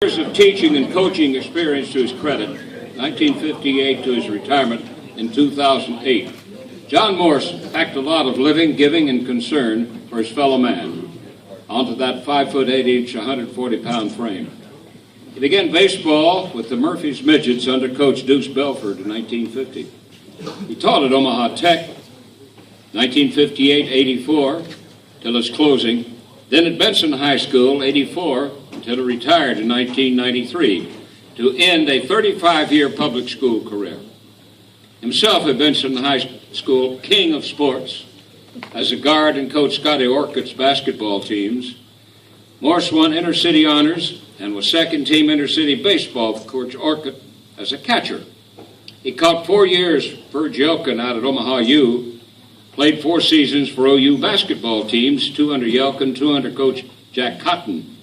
Years of teaching and coaching experience to his credit, 1958 to his retirement in 2008. John Morse packed a lot of living, giving, and concern for his fellow man onto that 5'8" 140-pound frame. He began baseball with the Murphys Midgets under Coach Deuce Belford in 1950. He taught at Omaha Tech, 1958-84, till its closing, then at Benson High School, 84, until he retired in 1993, to end a 35-year public school career. Himself at Benson High School, king of sports, as a guard and coached Scotty Orcutt's basketball teams. Morse won inter-city honors and was second-team inter-city baseball for Coach Orcutt as a catcher. He caught 4 years for Yelkin out at Omaha U, played 4 seasons for OU basketball teams, 2 under Yelkin, 2 under Coach Jack Cotton.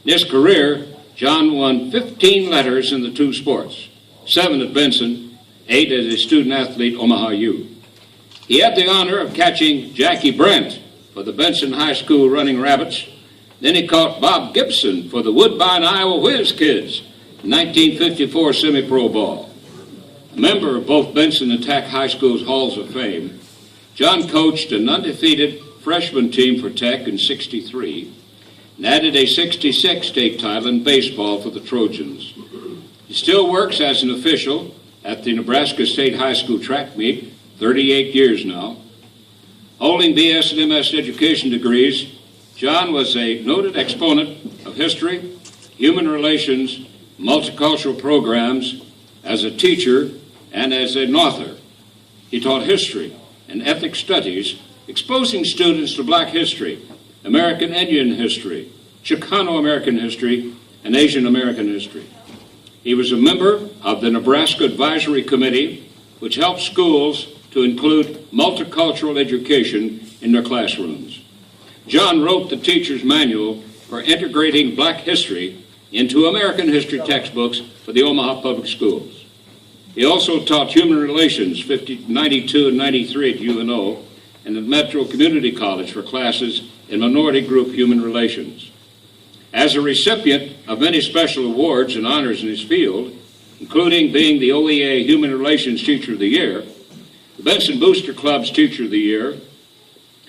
In his career, John won 15 letters in the 2 sports, 7 at Benson, 8 as a student-athlete Omaha U. He had the honor of catching Jackie Brent for the Benson High School Running Rabbits. Then he caught Bob Gibson for the Woodbine, Iowa Whiz Kids in 1954 semi-pro ball. A member of both Benson and Tech High School's Halls of Fame, John coached an undefeated freshman team for Tech in '63 and added a '66 state title in baseball for the Trojans. He still works as an official at the Nebraska State High School track meet, 38 years now. Holding BS and MS education degrees, John was a noted exponent of history, human relations, multicultural programs, as a teacher and as an author. He taught history and ethnic studies, exposing students to Black history, American Indian history, Chicano-American history, and Asian American history. He was a member of the Nebraska Advisory Committee, which helped schools to include multicultural education in their classrooms. John wrote the teacher's manual for integrating Black history into American history textbooks for the Omaha Public Schools. He also taught human relations 92 and 93 at UNO and at Metro Community College for classes in minority group human relations. As a recipient of many special awards and honors in his field, including being the OEA Human Relations Teacher of the Year, the Benson Booster Club's Teacher of the Year,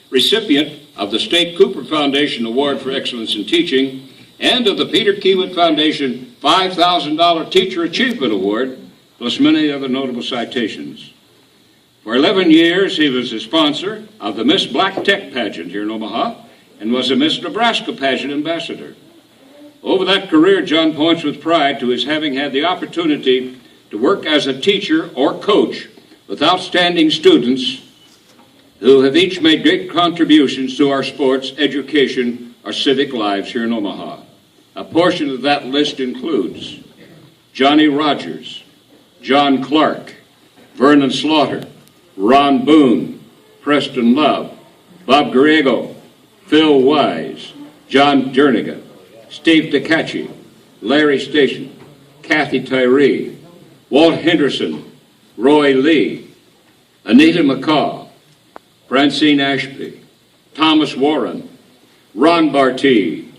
recipient of the State Cooper Foundation Award for Excellence in Teaching, and of the Peter Kiewit Foundation $5,000 Teacher Achievement Award, plus many other notable citations. For 11 years, he was the sponsor of the Miss Black Tech pageant here in Omaha and was a Miss Nebraska pageant ambassador. Over that career, John points with pride to his having had the opportunity to work as a teacher or coach with outstanding students who have each made great contributions to our sports, education, our civic lives here in Omaha. A portion of that list includes Johnny Rogers, John Clark, Vernon Slaughter, Ron Boone, Preston Love, Bob Griego, Phil Wise, John Jernigan, Steve DeCacci, Larry Station, Kathy Tyree, Walt Henderson, Roy Lee, Anita McCaw, Francine Ashby, Thomas Warren, Ron Bartee,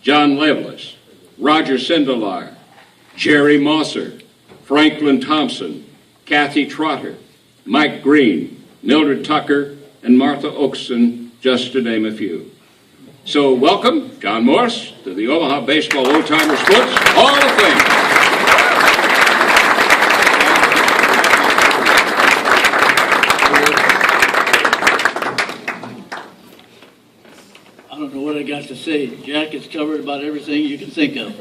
John Levelis, Roger Sindelar, Jerry Mosser, Franklin Thompson, Kathy Trotter, Mike Green, Mildred Tucker, and Martha Oakson, just to name a few. So welcome, John Morse, to the Omaha Baseball Oldtimers Sports Hall of Fame. I don't know what I got to say. Jack has covered about everything you can think of.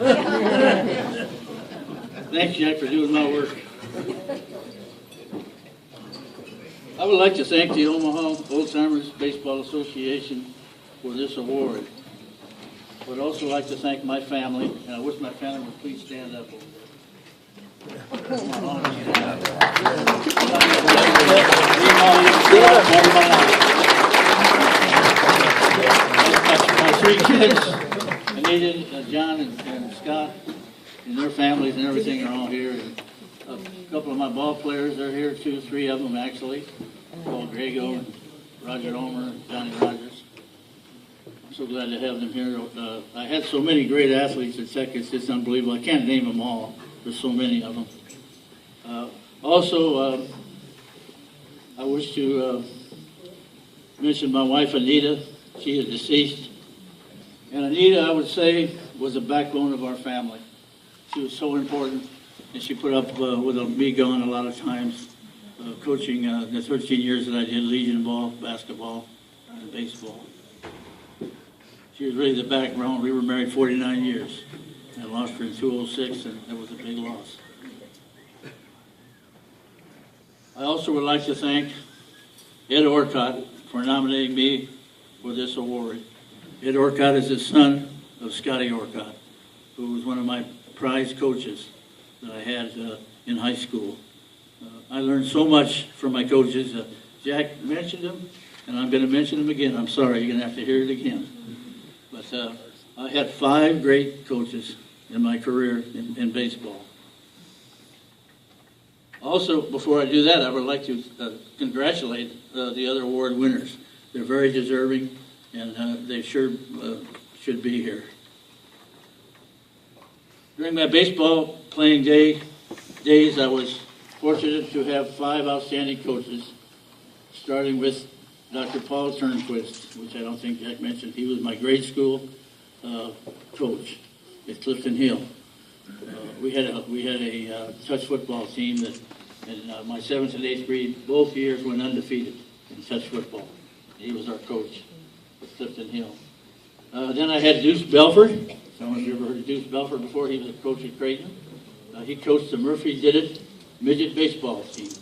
Thanks, Jack, for doing my work. I would like to thank the Omaha Oldtimers Baseball Association for this award. I would also like to thank my family, and I wish my family would please stand up. My 3 kids, Anita, John, and Scott, and their families and everything are all here. And a couple of my ball players are here too, 3 of them actually. Paul Grego, Roger Omer, Johnny Rogers. so glad to have them here. I had so many great athletes at Tech, it's just unbelievable. I can't name them all. There's so many of them. Also, I wish to mention my wife, Anita. She is deceased. And Anita, I would say, was the backbone of our family. She was so important, and she put up with me gone a lot of times, coaching the 13 years that I did Legion ball, basketball, and baseball. She was really the backbone. We were married 49 years. I lost her in 2006, and that was a big loss. I also would like to thank Ed Orcott for nominating me for this award. Ed Orcott is the son of Scotty Orcott, who was one of my prize coaches that I had in high school. I learned so much from my coaches. Jack mentioned them, and I'm going to mention them again. I'm sorry, you're going to have to hear it again. But I had 5 great coaches in my career in baseball. Also, before I do that, I would like to congratulate the other award winners. They're very deserving, and they sure should be here. During my baseball playing days, I was fortunate to have 5 outstanding coaches, starting with Dr. Paul Turnquist, which I don't think Jack mentioned. He was my grade school coach at Clifton Hill. We had a touch football team that in my 7th and 8th grade, both years went undefeated in touch football. He was our coach at Clifton Hill. Then I had Deuce Belford. Some of you ever heard of Deuce Belford before? He was a coach at Creighton. He coached the Murphy Did It midget baseball team.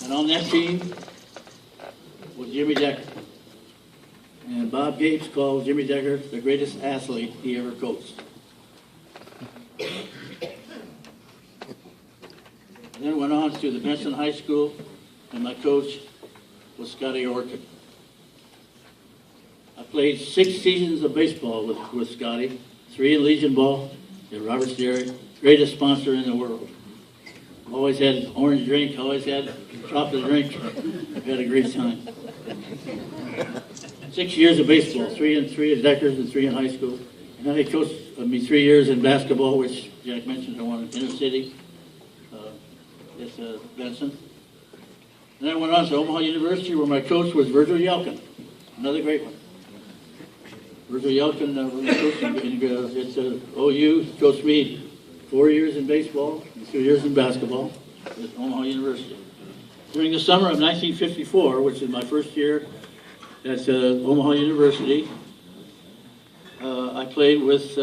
And on that team was Jimmy Decker. And Bob Gates called Jimmy Decker the greatest athlete he ever coached. And then went on to the Benson High School, and my coach was Scotty Orchid. I played 6 seasons of baseball with Scotty, 3 in Legion ball at Roberts Dairy, greatest sponsor in the world. Always had orange drink, always had chocolate drink. Had a great time. 6 years of baseball, 3 at Deckers and 3 in high school. And then he coached me 3 years in basketball, which Jack mentioned, I won inner city. At Benson. And I went on to Omaha University, where my coach was Virgil Yelkin, another great one. Virgil Yelkin was coaching at OU, coached me 4 years in baseball and 2 years in basketball at Omaha University. During the summer of 1954, which is my first year at Omaha University, I played with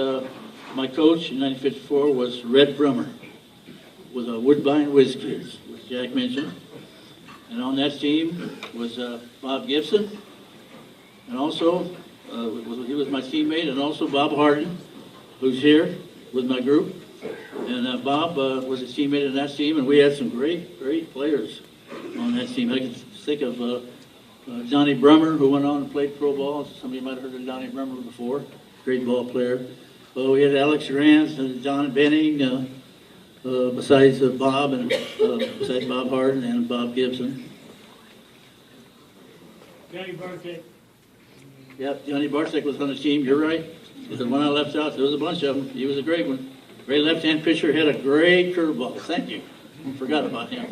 my coach in 1954 was Red Brummer, with Woodbine Whiz Kids, which Jack mentioned. And on that team was Bob Gibson, and also he was my teammate, and also Bob Harden, who's here with my group. And Bob was a teammate in that team, and we had some great players on that team. I can think of Donnie Brummer, who went on and played pro ball. Somebody might have heard of Donnie Brummer before. Great ball player. We had Alex Rance and Don Benning, besides Bob and besides Bob Harden and Bob Gibson. Johnny Bartek. Yep, Johnny Bartek was on the team. You're right. The one I left out, there was a bunch of them. He was a great one. Great left-hand pitcher, had a great curveball. Thank you. I forgot about him.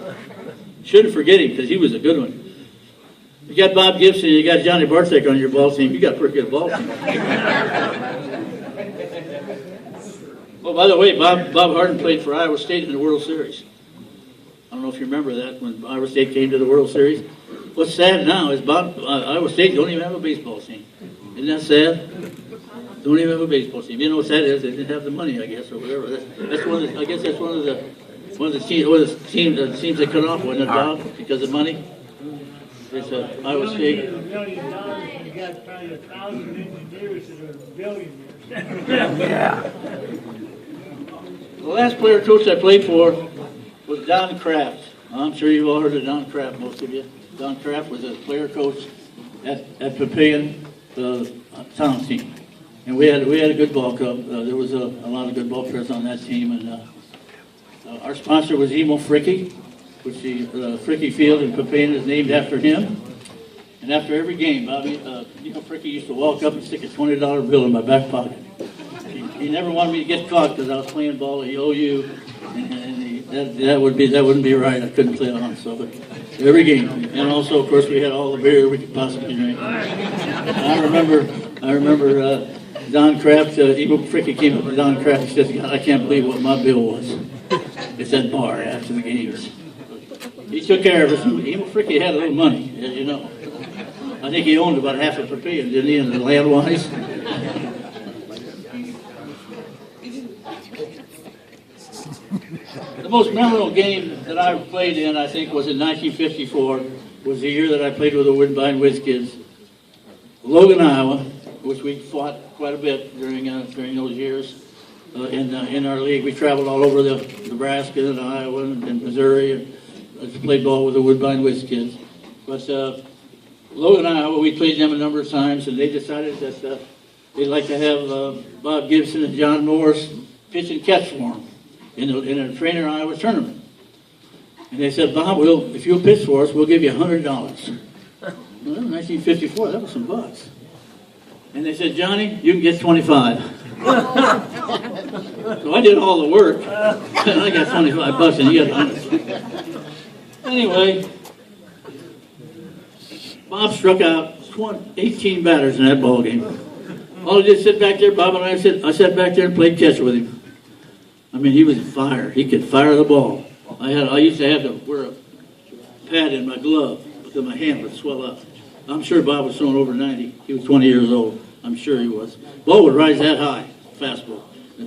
Shouldn't forget him because he was a good one. You got Bob Gibson, you got Johnny Bartek on your ball team. You got a pretty good ball team. Oh, by the way, Bob Harden played for Iowa State in the World Series. I don't know if you remember that when Iowa State came to the World Series. What's sad now is Iowa State don't even have a baseball team. Isn't that sad? Don't even have a baseball team. You know what that is? They didn't have the money, I guess, or whatever. That's one of the, I guess that's one of the teams that cut off, wasn't it, Bob? Because of money. It's Iowa State. You got probably 1,000 engineers that are billionaires. The last player coach I played for was Don Kraft. I'm sure you've all heard of Don Kraft, most of you. Don Kraft was a player coach at Papillion town team. And we had a good ball club. There was a lot of good ball players on that team. And our sponsor was Emo Fricke, which the Fricke Field in Papillion is named after him. And after every game, Bobby, Fricky used to walk up and stick a $20 bill in my back pocket. He never wanted me to get caught because I was playing ball at OU, and that wouldn't be right. I couldn't play on. So, but every game, and also, of course, we had all the beer we could possibly drink. I remember Don Kraft. Emo Fricky came up to Don Kraft and said, "God, I can't believe what my bill was." It's that bar after the games. He took care of us. Emo Fricky had a little money, as you know. I think he owned about half of Papillion, didn't he, in the land-wise? The most memorable game that I played in, I think, was in 1954. Was the year that I played with the Woodbine Whiz Kids. Logan, Iowa, which we fought quite a bit during those years in our league. We traveled all over Nebraska and Iowa and Missouri and played ball with the Woodbine Whiz Kids. But Logan, Iowa, we played them a number of times, and they decided that they'd like to have Bob Gibson and John Morse pitch and catch for them in a Trainer Iowa tournament. And they said, "Bob, if you'll pitch for us, we'll give you $100. Well, 1954, that was some bucks. And they said, "Johnny, you can get 25. So I did all the work, and I got 25 bucks, and you got 100. Anyway, Bob struck out 18 batters in that ball game. All I did was sit back there, Bob and I sat back there and played catch with him. I mean, he was fire. He could fire the ball. I used to have to wear a pad in my glove because my hand would swell up. I'm sure Bob was throwing over 90. He was 20 years old. I'm sure he was. Ball would rise that high, fastball.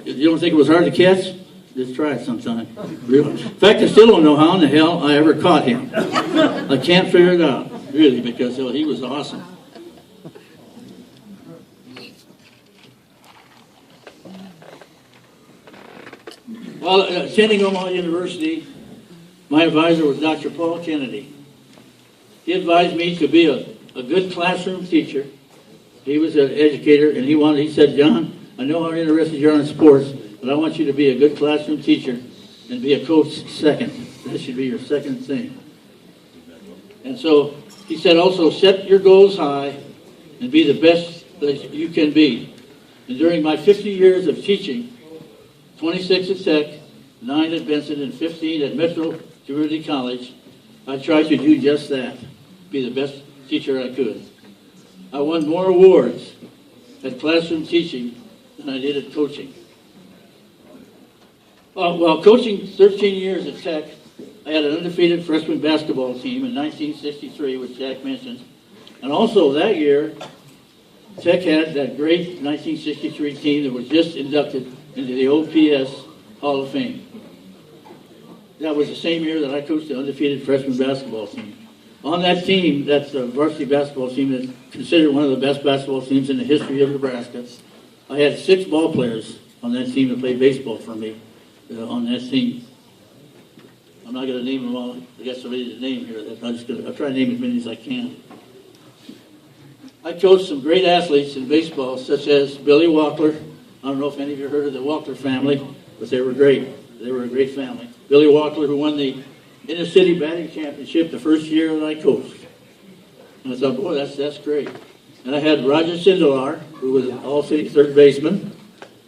If you don't think it was hard to catch, just try it sometime. Really. In fact, I still don't know how in the hell I ever caught him. I can't figure it out, really, because he was awesome. While attending Omaha University, my advisor was Dr. Paul Kennedy. He advised me to be a good classroom teacher. He was an educator, and he said, "John, I know how interested you are in sports, but I want you to be a good classroom teacher and be a coach second. That should be your second thing." And so he said also, set your goals high and be the best that you can be. And during my 50 years of teaching, 26 at Tech, 9 at Benson, and 15 at Metro Community College, I tried to do just that, be the best teacher I could. I won more awards at classroom teaching than I did at coaching. While coaching 13 years at Tech, I had an undefeated freshman basketball team in 1963, which Jack mentioned. And also that year, Tech had that great 1963 team that was just inducted into the OPS Hall of Fame. That was the same year that I coached the undefeated freshman basketball team. On that team, that's the varsity basketball team that's considered one of the best basketball teams in the history of Nebraska. I had 6 ball players on that team that played baseball for me on that team. I'm not going to name them all. I got somebody to name here. I'll try to name as many as I can. I coached some great athletes in baseball, such as Billy Walkler. I don't know if any of you heard of the Walkler family, but they were great. They were a great family. Billy Walkler, who won the Inner City Batting Championship the first year that I coached. And I thought, boy, that's great. And I had Roger Sindelar, who was an all-city third baseman.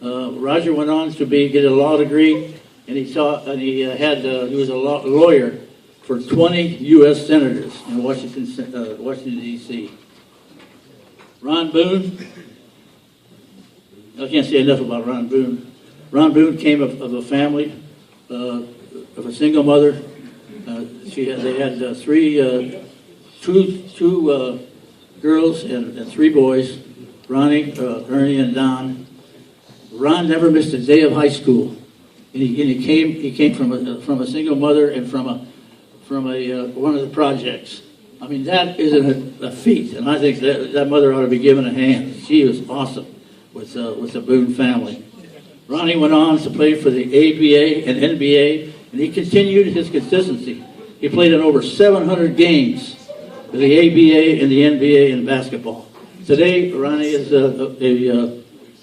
Roger went on to get a law degree, and he was a lawyer for 20 U.S. senators in Washington, D.C. Ron Boone. I can't say enough about Ron Boone. Ron Boone came of a family of a single mother. They had two girls and 3 boys, Ronnie, Ernie, and Don. Ron never missed a day of high school. And he came from a single mother and from one of the projects. I mean, that is a feat, and I think that mother ought to be given a hand. She was awesome with the Boone family. Ronnie went on to play for the ABA and NBA, and he continued his consistency. He played in over 700 games for the ABA and the NBA in basketball. Today, Ronnie is a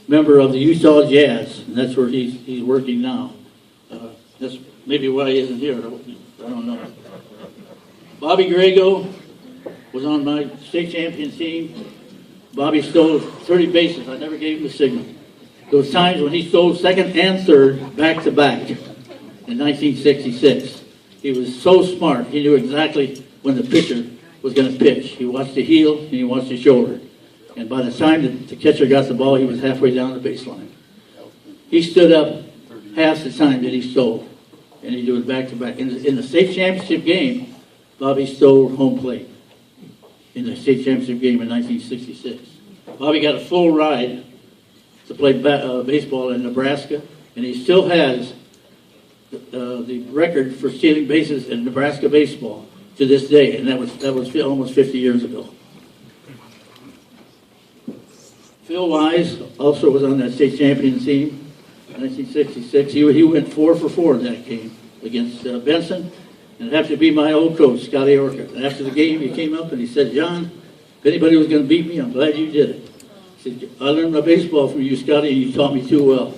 member of the Utah Jazz, and that's where he's working now. That's maybe why he isn't here. I don't know. Bobby Grego was on my state champion team. Bobby stole 30 bases. I never gave him a signal. Those times when he stole second and third back-to-back in 1966. He was so smart. He knew exactly when the pitcher was going to pitch. He watched the heel and he watched the shoulder. And by the time the catcher got the ball, he was halfway down the baseline. He stood up half the time that he stole. And he did it back-to-back. In the state championship game, Bobby stole home plate. In the state championship game in 1966. Bobby got a full ride to play baseball in Nebraska, and he still has the record for stealing bases in Nebraska baseball to this day, and that was almost 50 years ago. Phil Wise also was on that state champion team in 1966. He went 4 for 4 in that game against Benson. And it happened to be my old coach, Scotty Orcutt. And after the game, he came up and he said, "John, if anybody was going to beat me, I'm glad you did it." He said, "I learned my baseball from you, Scotty, and you taught me too well."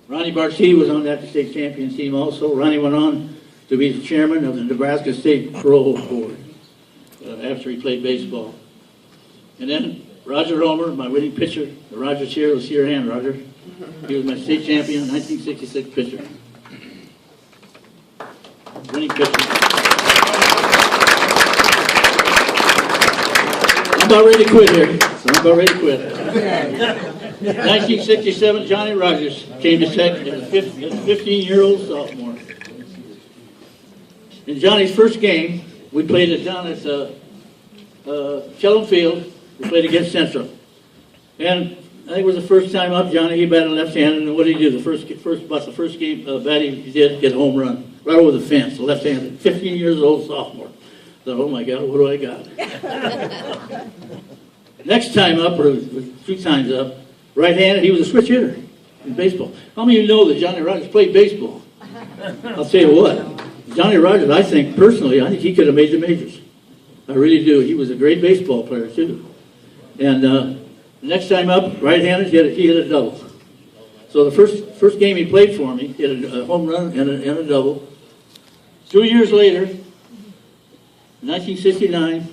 Ronnie Bartee was on that state champion team also. Ronnie went on to be the chairman of the Nebraska State Parole Board after he played baseball. And then Roger Romer, my winning pitcher. The Roger's here. Let's see your hand, Roger. He was my state champion, 1966 pitcher. Winning pitcher. I'm about ready to quit here. I'm about ready to quit. 1967, Johnny Rogers came to Tech as a 15-year-old sophomore. In Johnny's first game, we played it down at Kellum Field. We played against Central. And I think it was the first time up, Johnny, he batted left-handed, and what did he do? The first game batting he did, get a home run, right over the fence, left-handed, 15 years old sophomore. I thought, oh my God, what do I got? Next time up, or 2 times up, right-handed, he was a switch hitter in baseball. How many of you know that Johnny Rogers played baseball? I'll tell you what, Johnny Rogers, I think he could have made the majors. I really do. He was a great baseball player, too. And next time up, right-handed, he hit a double. So the first game he played for me, he hit a home run and a double. 2 years later, 1969,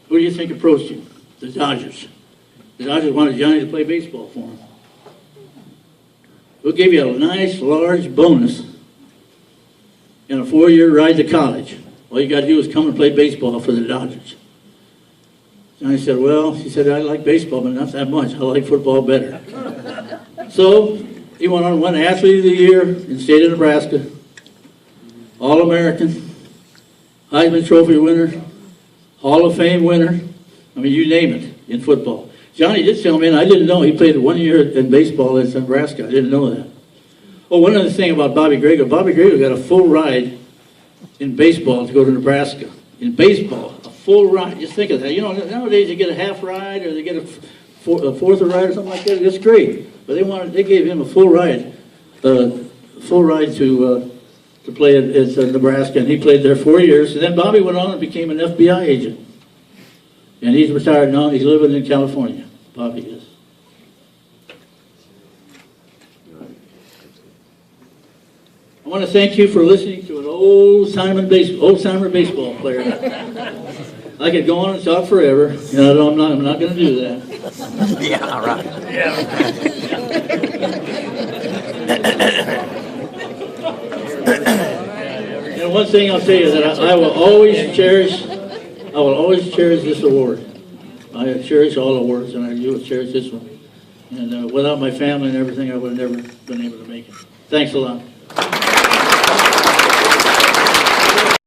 who do you think approached him? The Dodgers. The Dodgers wanted Johnny to play baseball for him. We'll give you a nice, large bonus and a 4-year ride to college. All you got to do is come and play baseball for the Dodgers. Johnny said, well, he said, I like baseball, but not that much. I like football better. So he went on and won Athlete of the Year in the state of Nebraska, All-American, Heisman Trophy winner, Hall of Fame winner. I mean, you name it in football. Johnny did tell me, and I didn't know, he played 1 year in baseball in Nebraska. I didn't know that. Oh, one other thing about Bobby Grego. Bobby Grego got a full ride in baseball to go to Nebraska. In baseball, a full ride. Just think of that. You know, nowadays you get a half ride or they get a fourth ride or something like that. That's great. But they gave him a full ride to play at Nebraska, and he played there 4 years. And then Bobby went on and became an FBI agent. And he's retired now. He's living in California. Bobby is. I want to thank you for listening to an old-timer baseball player. I could go on and talk forever, and I'm not going to do that. Yeah, right. Yeah. And one thing I'll tell you that I will always cherish this award. I cherish all awards, and I do cherish this one. And without my family and everything, I would have never been able to make it. Thanks a lot.